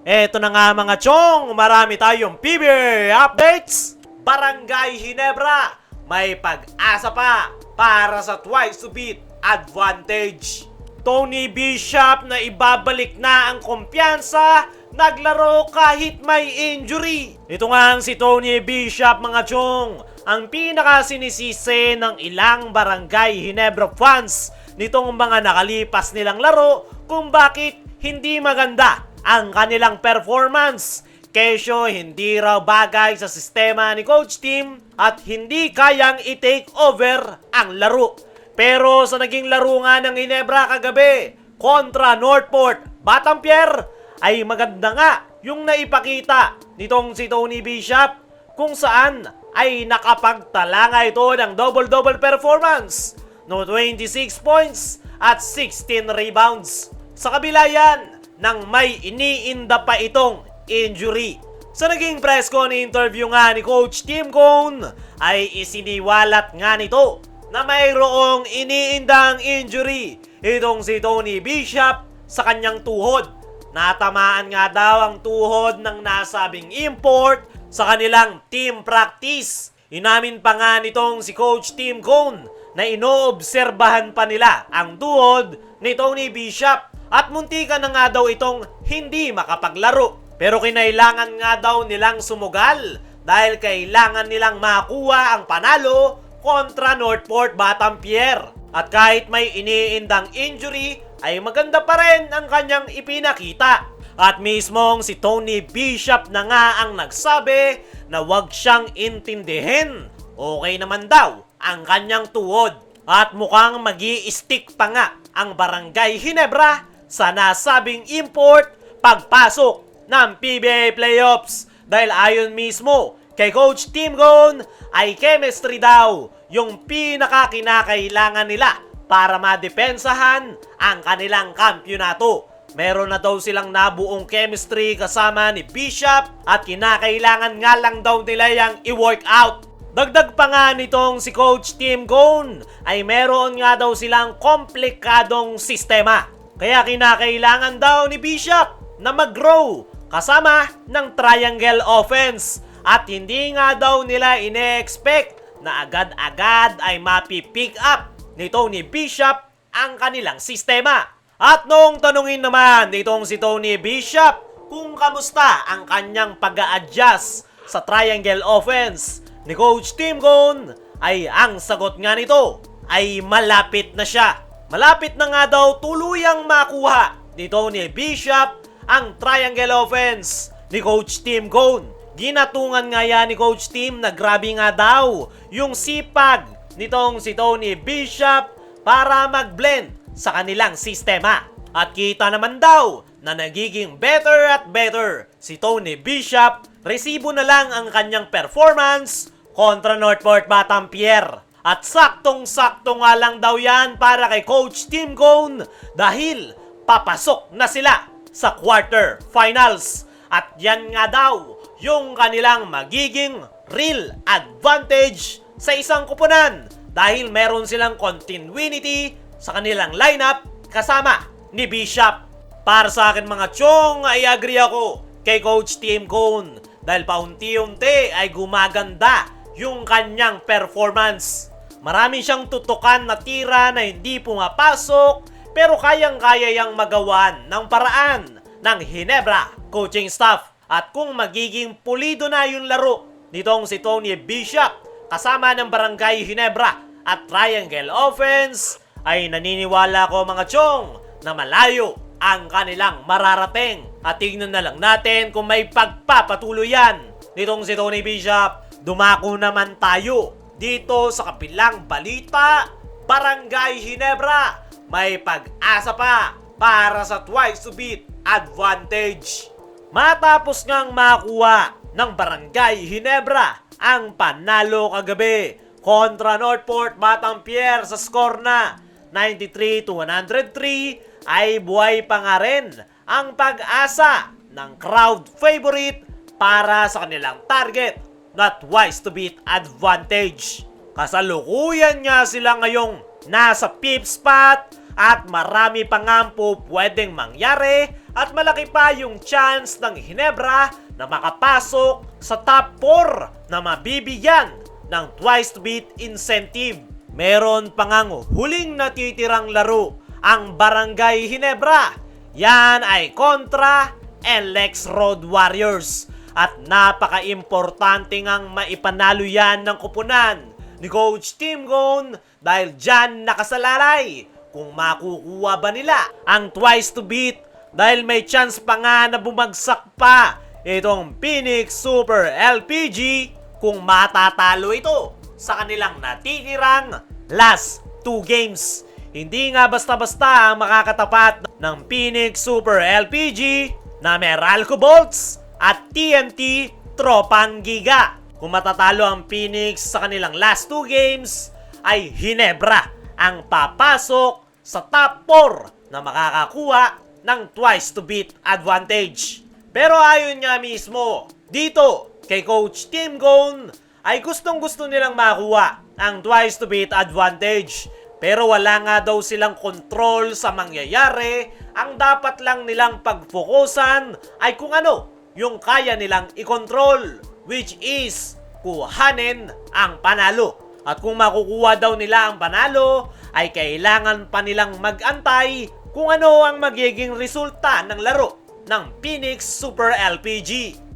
Eto na nga mga chong, marami tayong PBA updates. Barangay Ginebra, may pag-asa pa para sa twice to beat advantage. Tony Bishop na ibabalik na ang kumpiyansa, naglaro kahit may injury. Ito nga ang si Tony Bishop mga chong, ang pinakasinisisi ng ilang Barangay Ginebra fans nitong mga nakalipas nilang laro kung bakit hindi maganda ang kanilang performance. Kesyo hindi raw bagay sa sistema ni Coach Tim at hindi kayang i-take over ang laro. Pero sa naging laro nga ng Ginebra kagabi kontra Northport Batampier ay maganda nga yung naipakita nitong si Tony Bishop kung saan ay nakapagtala nga ito ng double-double performance no 26 points at 16 rebounds. Sa kabila yan nang may iniinda pa itong injury. Sa naging press con interview nga ni Coach Tim Cone ay isiniwalat nga nito na mayroong iniindang injury itong si Tony Bishop sa kanyang tuhod. Natamaan nga daw ang tuhod ng nasabing import sa kanilang team practice. Inamin pa nga nitong si Coach Tim Cone na inoobserbahan pa nila ang tuhod ni Tony Bishop at muntikan na nga daw itong hindi makapaglaro. Pero kinailangan nga daw nilang sumugal dahil kailangan nilang makuha ang panalo kontra Northport Batampier. At kahit may iniindang injury ay maganda pa rin ang kanyang ipinakita. At mismong si Tony Bishop na nga ang nagsabi na wag siyang intindihin. Okay naman daw ang kanyang tuhod. At mukhang magi-stick pa nga ang Barangay Ginebra sa nasabing import pagpasok ng PBA playoffs. Dahil ayon mismo kay Coach Tim Cone ay chemistry daw yung pinakakinakailangan nila para madepensahan ang kanilang kampyonato. Meron na daw silang nabuong chemistry kasama ni Bishop at kinakailangan nga lang daw nila yung i-work out. Dagdag pa nga nitong si Coach Tim Cone ay meron nga daw silang komplikadong sistema. Kaya kinakailangan daw ni Bishop na mag-grow kasama ng triangle offense at hindi nga daw nila ine-expect na agad-agad ay mapipick up ni Tony Bishop ang kanilang sistema. At noong tanungin naman nitong si Tony Bishop kung kamusta ang kanyang pag-a-adjust sa triangle offense ni Coach Tim Cone ay ang sagot nga nito ay malapit na siya. Malapit na nga daw tuluyang makuha ni Tony Bishop ang triangle offense ni Coach Tim Cone. Ginatungan nga yan ni Coach Tim na grabe nga daw yung sipag nitong si Tony Bishop para mag-blend sa kanilang sistema. At kita naman daw na nagiging better at better si Tony Bishop. Resibo na lang ang kanyang performance kontra Northport Batampier. At saktong-sakto nga lang daw yan para kay Coach Tim Cone dahil papasok na sila sa quarter finals. At yan nga daw yung kanilang magiging real advantage sa isang kupunan dahil meron silang continuity sa kanilang lineup kasama ni Bishop. Para sa akin mga chong ay agree ako kay Coach Tim Cone dahil paunti-unti ay gumaganda yung kanyang performance. Marami siyang tutukan na tira na hindi pumapasok pero kayang-kaya yang magawan ng paraan ng Ginebra coaching staff. At kung magiging pulido na yung laro nitong si Tony Bishop kasama ng Barangay Ginebra at triangle offense ay naniniwala ko mga chong na malayo ang kanilang mararating. At tignan na lang natin kung may pagpapatuloy yan nitong si Tony Bishop. Dumako naman tayo dito sa kabilang balita. Barangay Ginebra may pag-asa pa para sa twice to beat advantage. Matapos ngang makuha ng Barangay Ginebra ang panalo kagabi kontra Northport Batampier sa score na 93-103 ay buhay pa nga rin ang pag-asa ng crowd favorite para sa kanilang target na twice to beat advantage. Kasalukuyan nga sila ngayong nasa 5th spot at marami pa nga po pwedeng mangyari at malaki pa yung chance ng Ginebra na makapasok sa top 4 na mabibigyan ng twice to beat incentive. Meron pa ngang huling natitirang laro ang Barangay Ginebra. Yan ay kontra LX Road Warriors. At napaka-importante ngang maipanalo yan ng kupunan ni Coach Tim Gon dahil dyan nakasalalay kung makukuha ba nila ang twice to beat dahil may chance pa nga na bumagsak pa itong Phoenix Super LPG kung matatalo ito sa kanilang natitirang last 2 games. Hindi nga basta-basta ang makakatapat ng Phoenix Super LPG na Meralco Bolts at TNT Tropang Giga. Kung matatalo ang Phoenix sa kanilang last 2 games, ay Ginebra ang papasok sa top 4 na makakakuha ng twice to beat advantage. Pero ayon nga mismo, dito kay Coach Tim Gon ay gustong-gusto nilang makuha ang twice to beat advantage. Pero wala nga daw silang control sa mangyayari. Ang dapat lang nilang pagfokusan ay kung ano yung kaya nilang i-control, which is kuhanin ang panalo. At kung makukuha daw nila ang panalo, ay kailangan pa nilang mag-antay kung ano ang magiging resulta ng laro ng Phoenix Super LPG.